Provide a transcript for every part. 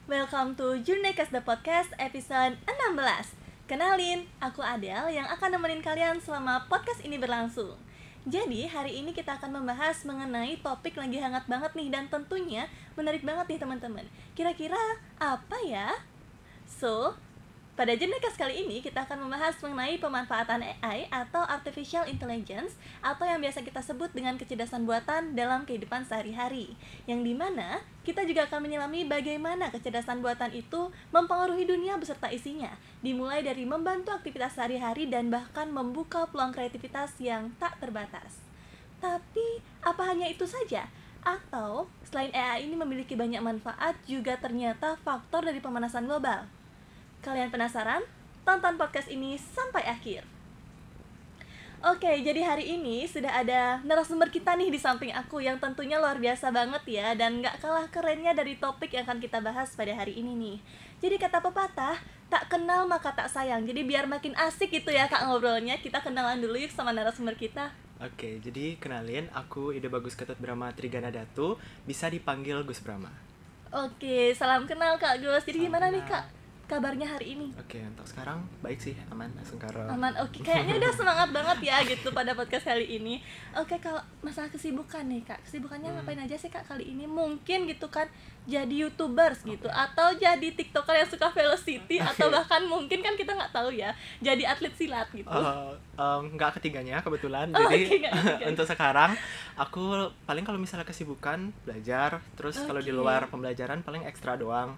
Welcome to Jurnecast the Podcast episode 16. Kenalin, aku Adele yang akan nemenin kalian selama podcast ini berlangsung. Jadi hari ini kita akan membahas mengenai topik lagi hangat banget nih, dan tentunya menarik banget nih teman-teman. Kira-kira apa ya? Pada Jurnecast kali ini kita akan membahas mengenai pemanfaatan AI atau Artificial Intelligence, atau yang biasa kita sebut dengan kecerdasan buatan dalam kehidupan sehari-hari, yang dimana kita juga akan menyelami bagaimana kecerdasan buatan itu mempengaruhi dunia beserta isinya, dimulai dari membantu aktivitas sehari-hari dan bahkan membuka peluang kreativitas yang tak terbatas. Tapi apa hanya itu saja? Atau selain AI ini memiliki banyak manfaat, juga ternyata faktor dari pemanasan global? Kalian penasaran? Tonton podcast ini sampai akhir. Oke, jadi hari ini sudah ada narasumber kita nih di samping aku, yang tentunya luar biasa banget ya, dan gak kalah kerennya dari topik yang akan kita bahas pada hari ini nih. Jadi kata pepatah, tak kenal maka tak sayang. Jadi biar makin asik gitu ya Kak ngobrolnya, kita kenalan dulu yuk sama narasumber kita. Oke, jadi kenalin, aku Ide Bagus Ketut Brahma Trigana Datu, bisa dipanggil Gus Brahma. Oke, salam kenal Kak Gus. Jadi Salam gimana kenal. nih Kak kabarnya hari ini? Oke, untuk sekarang baik sih, aman, sengkara. Aman, oke. Kayaknya udah semangat banget ya gitu pada podcast kali ini. Oke, kalau masalah kesibukan nih Kak, kesibukannya ngapain aja sih Kak kali ini? Mungkin gitu kan jadi YouTubers gitu, atau jadi TikToker yang suka velocity, atau bahkan mungkin kan kita nggak tahu ya, jadi atlet silat gitu. Nggak ketiganya kebetulan. Oh, Jadi oke, nggak ketiganya. untuk sekarang aku paling kalau misalnya kesibukan belajar, terus kalau di Oke. luar pembelajaran paling ekstra doang.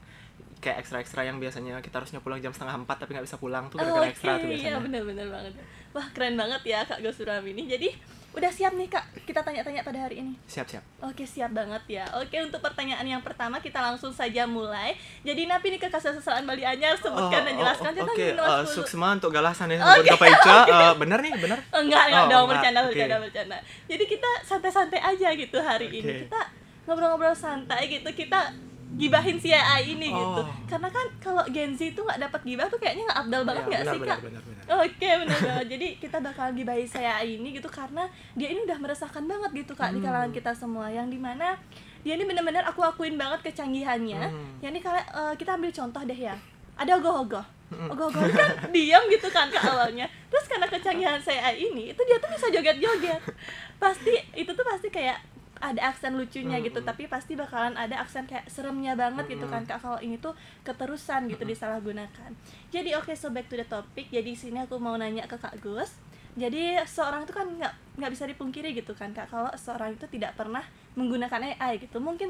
Kayak ekstra yang biasanya kita harusnya pulang jam 3:30 tapi nggak bisa pulang tuh gara-gara ekstra tuh Iya biasanya. benar-benar banget. Wah keren banget ya Kak Gus Brahmi ini. Jadi udah siap nih Kak kita tanya-tanya pada hari ini? Siap. Oke, siap banget ya. Oke, untuk pertanyaan yang pertama kita langsung saja mulai. Jadi Napi nih ke Kasasasaan Bali Anyar, sebutkan dan jelaskan. Kita Oke, minum mas dulu. suksema untuk galasan ya Oke, Kak Ica. Bener nih, bener. Enggak Oh, dong, enggak. bercanda. Jadi kita santai-santai aja gitu hari ini. Oke. Kita ngobrol-ngobrol santai gitu. Kita gibahin si AI ini gitu. Oh. Karena kan kalau Gen Z itu nggak dapat gibah tuh kayaknya nggak afdal banget nggak sih Kak? Benar. Oke, benar banget. Jadi kita bakal gibahin saya ini gitu karena dia ini udah meresahkan banget gitu Kak di kalangan kita semua, yang dimana dia ini benar-benar aku akuin banget kecanggihannya. Yang ini kita ambil contoh deh ya. Ada ogoh-ogoh. Ogoh-ogoh ini kan diam gitu kan ke awalnya. Terus karena kecanggihan saya ini, itu dia tuh bisa joget-joget. Itu tuh pasti kayak ada aksen lucunya gitu, tapi pasti bakalan ada aksen kayak seremnya banget gitu kan Kak, kalau ini tuh keterusan gitu disalahgunakan. Jadi oke, so back to the topic. Jadi sini aku mau nanya ke Kak Gus. Jadi seorang itu kan nggak bisa dipungkiri gitu kan Kak, kalau seorang itu tidak pernah menggunakan AI gitu. Mungkin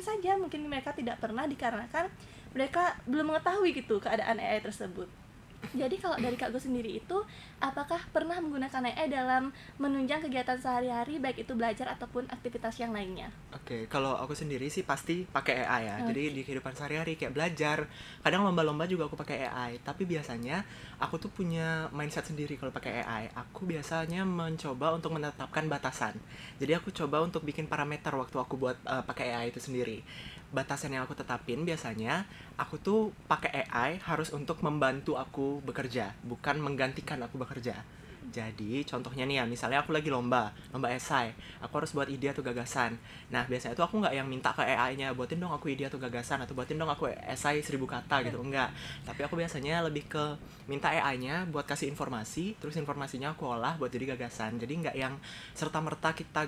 mereka tidak pernah dikarenakan mereka belum mengetahui gitu keadaan AI tersebut. Jadi kalau dari Kak Gus sendiri itu, apakah pernah menggunakan AI dalam menunjang kegiatan sehari-hari, baik itu belajar ataupun aktivitas yang lainnya? Oke, kalau aku sendiri sih pasti pakai AI ya. Jadi di kehidupan sehari-hari kayak belajar, kadang lomba-lomba juga aku pakai AI. Tapi biasanya aku tuh punya mindset sendiri kalau pakai AI. Aku biasanya mencoba untuk menetapkan batasan. Jadi aku coba untuk bikin parameter waktu aku buat pakai AI itu sendiri. Batasan yang aku tetapin biasanya, aku tuh pakai AI harus untuk membantu aku bekerja, bukan menggantikan aku bekerja. Jadi contohnya nih ya, misalnya aku lagi lomba esai, aku harus buat ide atau gagasan. Nah biasanya itu aku nggak yang minta ke AI-nya, buatin dong aku ide atau gagasan, atau buatin dong aku esai 1000 kata gitu, enggak. Tapi aku biasanya lebih ke minta AI-nya buat kasih informasi, terus informasinya aku olah buat jadi gagasan. Jadi nggak yang serta-merta kita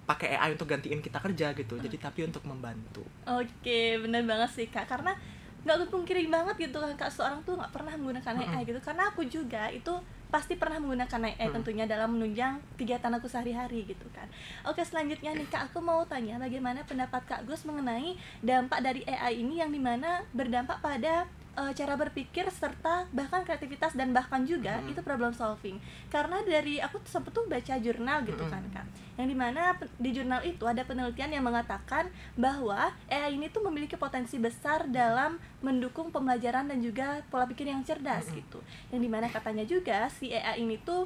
pakai AI untuk gantiin kita kerja gitu, jadi tapi untuk membantu. Oke, benar banget sih Kak, karena nggak kepungkiri banget gitu kan Kak, seorang tuh nggak pernah menggunakan AI gitu. Karena aku juga itu pasti pernah menggunakan AI tentunya dalam menunjang kegiatan aku sehari-hari gitu kan. Oke, selanjutnya nih Kak, aku mau tanya bagaimana pendapat Kak Gus mengenai dampak dari AI ini, yang dimana berdampak pada cara berpikir serta bahkan kreativitas dan bahkan juga itu problem solving. Karena dari aku sempet tuh baca jurnal gitu kan Kak, yang dimana di jurnal itu ada penelitian yang mengatakan bahwa AI ini tuh memiliki potensi besar dalam mendukung pembelajaran dan juga pola pikir yang cerdas gitu. Yang dimana katanya juga si AI ini tuh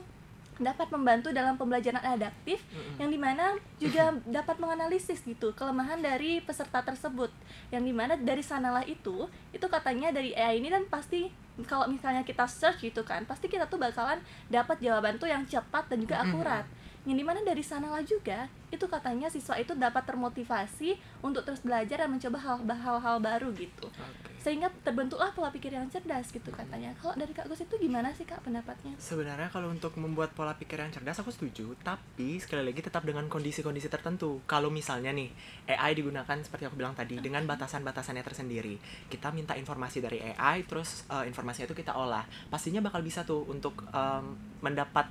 dapat membantu dalam pembelajaran adaptif, yang dimana juga dapat menganalisis gitu kelemahan dari peserta tersebut, yang dimana dari sanalah itu katanya dari AI ini, dan pasti kalau misalnya kita search gitu kan, pasti kita tuh bakalan dapat jawaban tuh yang cepat dan juga akurat. yang dimana dari sanalah juga itu katanya siswa itu dapat termotivasi untuk terus belajar dan mencoba hal-hal baru gitu. Sehingga terbentuklah pola pikir yang cerdas gitu katanya. Kalau dari Kak Gus itu gimana sih Kak pendapatnya? Sebenarnya kalau untuk membuat pola pikir yang cerdas aku setuju, tapi sekali lagi tetap dengan kondisi-kondisi tertentu. Kalau misalnya nih AI digunakan seperti aku bilang tadi dengan batasan-batasannya tersendiri. Kita minta informasi dari AI, terus informasinya itu kita olah. Pastinya bakal bisa tuh untuk mendapat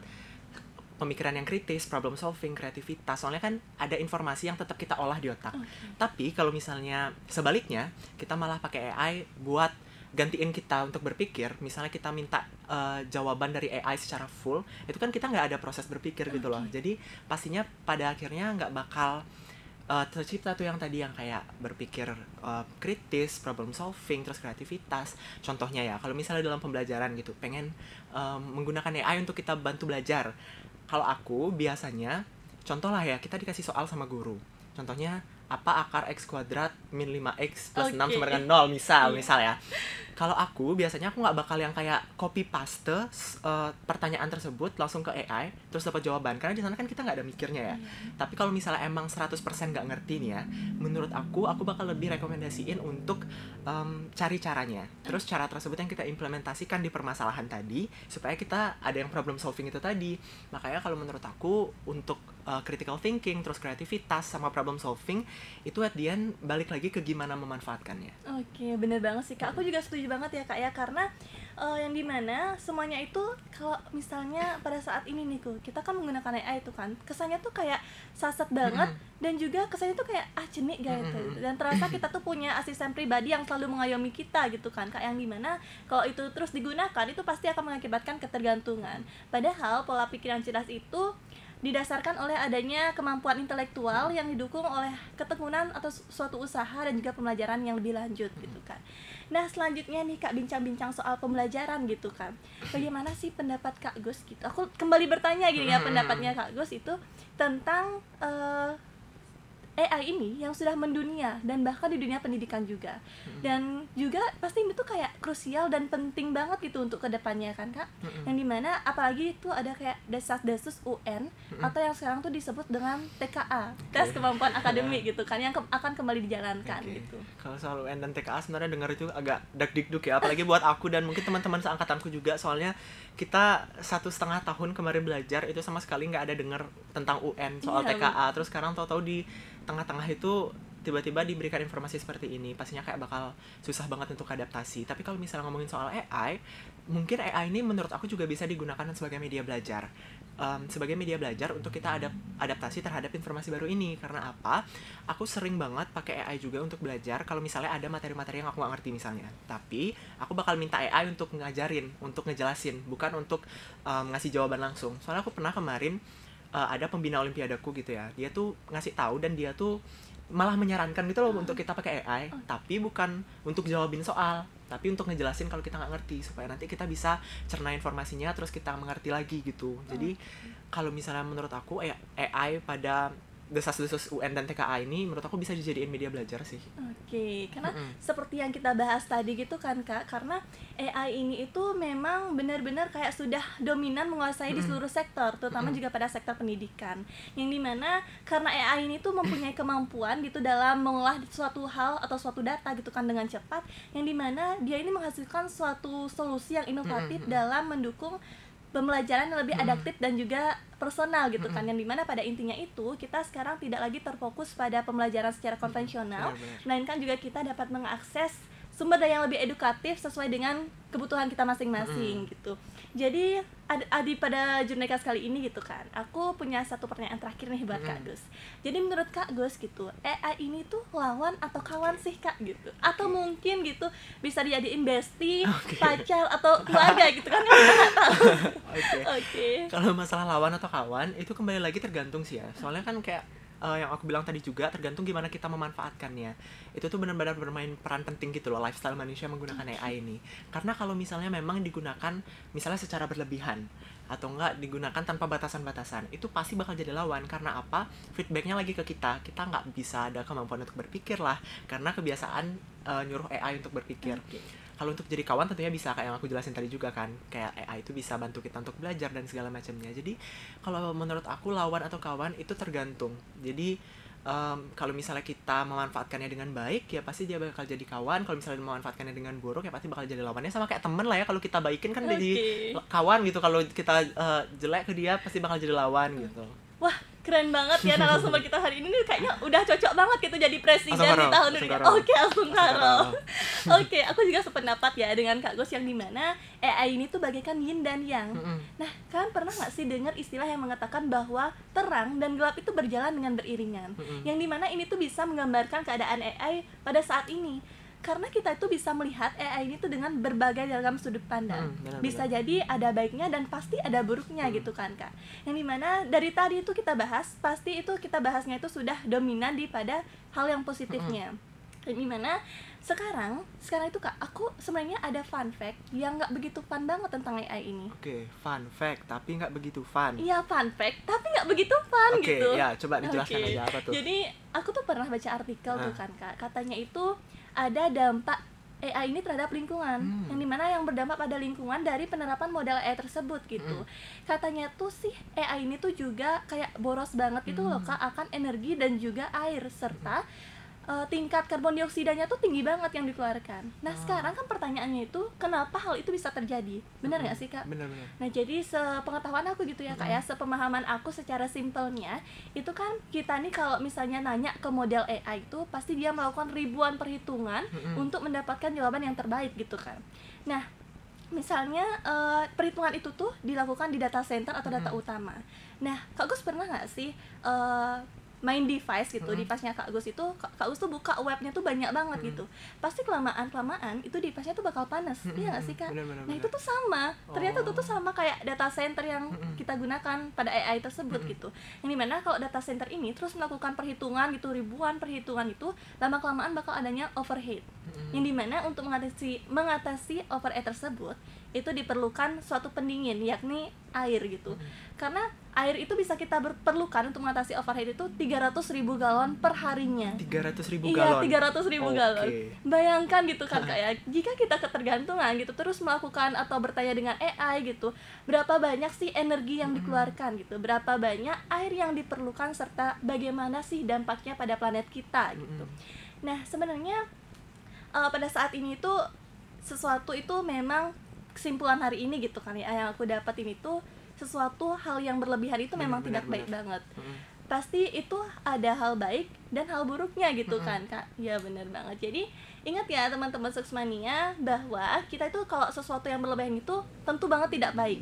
pemikiran yang kritis, problem solving, kreativitas. Soalnya kan ada informasi yang tetap kita olah di otak. Tapi kalau misalnya sebaliknya, kita malah pakai AI buat gantiin kita untuk berpikir. Misalnya kita minta jawaban dari AI secara full, itu kan kita nggak ada proses berpikir gitu loh. Jadi pastinya pada akhirnya nggak bakal tercipta tuh yang tadi yang kayak berpikir kritis, problem solving, terus kreativitas. Contohnya ya, kalau misalnya dalam pembelajaran gitu, pengen menggunakan AI untuk kita bantu belajar. Kalau aku biasanya, contoh lah ya, kita dikasih soal sama guru. Contohnya, apa akar X kuadrat min 5X plus 6 sama dengan 0, misal ya. Kalau aku, biasanya aku nggak bakal yang kayak copy paste pertanyaan tersebut langsung ke AI, terus dapat jawaban. Karena di sana kan kita nggak ada mikirnya ya. Tapi kalau misalnya emang 100% nggak ngerti nih ya, menurut aku bakal lebih rekomendasiin untuk cari caranya. Terus cara tersebut yang kita implementasikan di permasalahan tadi, supaya kita ada yang problem solving itu tadi. Makanya kalau menurut aku, untuk critical thinking, terus kreativitas, sama problem solving, itu at the end balik lagi ke gimana memanfaatkannya. Oke, bener banget sih Kak. Aku juga setuju banget ya Kak ya, karena yang dimana semuanya itu kalau misalnya pada saat ini nih kita kan menggunakan AI itu kan kesannya tuh kayak saset banget dan juga kesannya tuh kayak cenik gitu. Dan terasa kita tuh punya asisten pribadi yang selalu mengayomi kita gitu kan Kak, yang dimana kalau itu terus digunakan itu pasti akan mengakibatkan ketergantungan. Padahal pola pikir yang cerdas itu didasarkan oleh adanya kemampuan intelektual yang didukung oleh ketekunan atau suatu usaha dan juga pembelajaran yang lebih lanjut gitu kan. Nah selanjutnya nih Kak, bincang-bincang soal pembelajaran gitu kan. Bagaimana sih pendapat Kak Gus gitu? Aku kembali bertanya gini ya, pendapatnya Kak Gus itu tentang AI ini yang sudah mendunia dan bahkan di dunia pendidikan juga. Dan juga pasti itu kayak krusial dan penting banget gitu untuk kedepannya kan Kak. Yang dimana apalagi itu ada kayak desas-desus UN atau yang sekarang tuh disebut dengan TKA, tes kemampuan akademik gitu kan, yang akan kembali dijalankan gitu. Kalau soal UN dan TKA sebenarnya dengar itu agak dak-dikduk ya, apalagi buat aku dan mungkin teman-teman seangkatanku juga. Soalnya kita 1,5 tahun kemarin belajar itu sama sekali nggak ada dengar tentang UN soal TKA. Terus sekarang tahu-tahu di tengah-tengah itu tiba-tiba diberikan informasi seperti ini, pastinya kayak bakal susah banget untuk adaptasi. Tapi kalau misalnya ngomongin soal AI, mungkin AI ini menurut aku juga bisa digunakan sebagai media belajar. Sebagai media belajar untuk kita adaptasi terhadap informasi baru ini. Karena apa? Aku sering banget pakai AI juga untuk belajar kalau misalnya ada materi-materi yang aku nggak ngerti misalnya. Tapi aku bakal minta AI untuk ngajarin, untuk ngejelasin, bukan untuk ngasih jawaban langsung. Soalnya aku pernah kemarin ada pembina olimpiadaku gitu ya, dia tuh ngasih tahu dan dia tuh malah menyarankan gitu loh untuk kita pakai AI, tapi bukan untuk jawabin soal, tapi untuk ngejelasin kalau kita nggak ngerti, supaya nanti kita bisa cerna informasinya terus kita mengerti lagi gitu. Jadi kalau misalnya menurut aku AI pada desas-desus UN dan TKA ini menurut aku bisa dijadiin media belajar sih. Oke, karena seperti yang kita bahas tadi gitu kan Kak, karena AI ini itu memang benar-benar kayak sudah dominan menguasai di seluruh sektor, terutama juga pada sektor pendidikan. Yang dimana karena AI ini tuh mempunyai kemampuan gitu dalam mengolah suatu hal atau suatu data gitu kan dengan cepat, yang dimana dia ini menghasilkan suatu solusi yang inovatif dalam mendukung pembelajaran yang lebih adaptif dan juga personal gitu kan, yang dimana pada intinya itu kita sekarang tidak lagi terfokus pada pembelajaran secara konvensional, melainkan juga kita dapat mengakses sumber daya yang lebih edukatif sesuai dengan kebutuhan kita masing-masing gitu. Jadi Adi pada Jurnekas kali ini gitu kan, aku punya satu pertanyaan terakhir nih buat Kak Gus. Jadi menurut Kak Gus gitu, AI ini tuh lawan atau kawan sih Kak gitu? Atau mungkin gitu bisa dijadiin bestie, pacar atau keluarga gitu kan, kita nggak tahu. Kalau masalah lawan atau kawan itu kembali lagi tergantung sih ya. Soalnya kan kayak yang aku bilang tadi juga tergantung gimana kita memanfaatkannya. Itu tuh benar-benar bermain peran penting gitu loh, lifestyle manusia menggunakan AI ini. Karena kalau misalnya memang digunakan misalnya secara berlebihan atau enggak digunakan tanpa batasan-batasan, itu pasti bakal jadi lawan. Karena apa? Feedbacknya lagi ke kita nggak bisa ada kemampuan untuk berpikir lah, karena kebiasaan nyuruh AI untuk berpikir. Kalau untuk jadi kawan tentunya bisa, kayak yang aku jelasin tadi juga kan, kayak AI itu bisa bantu kita untuk belajar dan segala macamnya. Jadi kalau menurut aku lawan atau kawan itu tergantung. Jadi kalau misalnya kita memanfaatkannya dengan baik, ya pasti dia bakal jadi kawan. Kalau misalnya memanfaatkannya dengan buruk, ya pasti bakal jadi lawannya. Sama kayak temen lah ya, kalau kita baikin kan jadi kawan gitu. Kalau kita jelek ke dia, pasti bakal jadi lawan gitu. Wah, keren banget ya narasumber kita hari ini nih, kayaknya udah cocok banget gitu jadi presiden di tahun ini. Oke, langsung karo. Oke, aku juga sependapat ya dengan Kak Gus yang dimana AI ini tuh bagaikan yin dan yang. Nah, kalian pernah nggak sih dengar istilah yang mengatakan bahwa terang dan gelap itu berjalan dengan beriringan? Yang dimana ini tuh bisa menggambarkan keadaan AI pada saat ini. Karena kita itu bisa melihat AI ini tuh dengan berbagai dalam sudut pandang. Bisa jadi ada baiknya dan pasti ada buruknya gitu kan Kak. Yang dimana dari tadi itu kita bahas, pasti itu kita bahasnya itu sudah dominan di pada hal yang positifnya. Yang dimana sekarang itu Kak, aku sebenarnya ada fun fact yang nggak begitu fun banget tentang AI ini. Oke, fun fact tapi nggak begitu fun. Iya, fun fact tapi nggak begitu fun gitu. Oke, ya coba dijelaskan aja apa tuh. Jadi aku tuh pernah baca artikel tuh kan Kak, katanya itu ada dampak AI ini terhadap lingkungan, yang dimana yang berdampak pada lingkungan dari penerapan model AI tersebut gitu. Katanya tuh sih AI ini tuh juga kayak boros banget gitu loh Kak akan energi dan juga air, serta tingkat karbon dioksidanya tuh tinggi banget yang dikeluarkan. Nah sekarang kan pertanyaannya itu kenapa hal itu bisa terjadi? Benar nggak sih Kak? Benar. Nah jadi sepengetahuan aku gitu ya Kak ya, sepemahaman aku secara simpelnya itu kan kita nih kalau misalnya nanya ke model AI itu pasti dia melakukan ribuan perhitungan untuk mendapatkan jawaban yang terbaik gitu kan. Nah misalnya perhitungan itu tuh dilakukan di data center atau data utama. Nah Kak Gus pernah nggak sih main device gitu, device-nya Kak Gus itu, Kak Gus tuh buka webnya tuh banyak banget gitu. Pasti kelamaan itu device-nya tuh bakal panas. Iya nggak sih Kak? Bener. Nah itu tuh sama, ternyata itu tuh sama kayak data center yang kita gunakan pada AI tersebut gitu. Yang dimana kalau data center ini terus melakukan perhitungan gitu, ribuan perhitungan itu, lama kelamaan bakal adanya overheat. Yang dimana untuk mengatasi overheat tersebut itu diperlukan suatu pendingin, yakni air gitu. Karena air itu bisa kita perlukan untuk mengatasi overheat itu 300.000 galon per harinya. 300.000 Iya, galon? 300.000 galon. Bayangkan gitu kan kayak jika kita ketergantungan gitu terus melakukan atau bertanya dengan AI gitu, berapa banyak sih energi yang dikeluarkan gitu, berapa banyak air yang diperlukan, serta bagaimana sih dampaknya pada planet kita gitu. Nah sebenarnya pada saat ini tuh sesuatu itu memang kesimpulan hari ini gitu kan ya, yang aku dapat ini tuh sesuatu hal yang berlebihan itu memang tidak baik banget. Pasti itu ada hal baik dan hal buruknya gitu kan Kak. Ya benar banget. Jadi ingat ya teman-teman Suksmania bahwa kita itu kalau sesuatu yang berlebihan itu tentu banget tidak baik.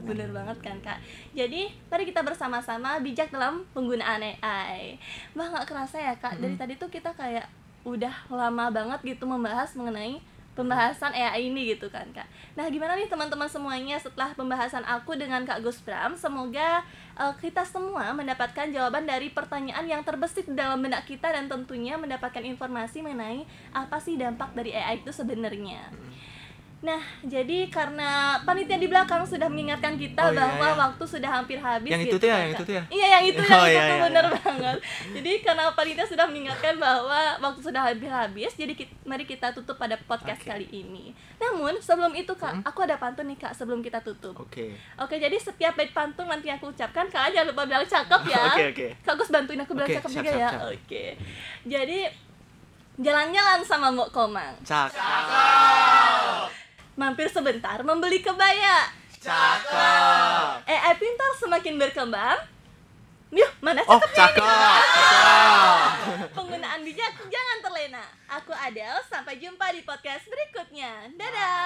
Benar banget kan Kak. Jadi mari kita bersama-sama bijak dalam penggunaan AI. Nggak kerasa ya Kak, dari tadi tuh kita kayak udah lama banget gitu membahas mengenai pembahasan AI ini gitu kan Kak. Nah gimana nih teman-teman semuanya setelah pembahasan aku dengan Kak Gus Pram? Semoga kita semua mendapatkan jawaban dari pertanyaan yang terbesit dalam benak kita dan tentunya mendapatkan informasi mengenai apa sih dampak dari AI itu sebenarnya. Nah, jadi karena panitia di belakang sudah mengingatkan kita bahwa waktu sudah hampir habis yang gitu. Itu tuh ya? Iya, yang itu benar banget. Jadi karena panitia sudah mengingatkan bahwa waktu sudah habis, jadi mari kita tutup pada podcast kali ini. Namun, sebelum itu Kak, aku ada pantun nih Kak sebelum kita tutup. Oke, jadi setiap bait pantun nanti aku ucapkan, Kak jangan lupa bilang cakep ya. Kak Gus bantuin aku bilang cakep juga ya. Oke. Jadi jalan-jalan sama Mbok Komang. Cakep. Mampir sebentar membeli kebaya. Cakep. AI pintar semakin berkembang. Yuk, mana cakepnya? Penggunaan bijak jangan terlena. Aku Adele, sampai jumpa di podcast berikutnya. Dadah.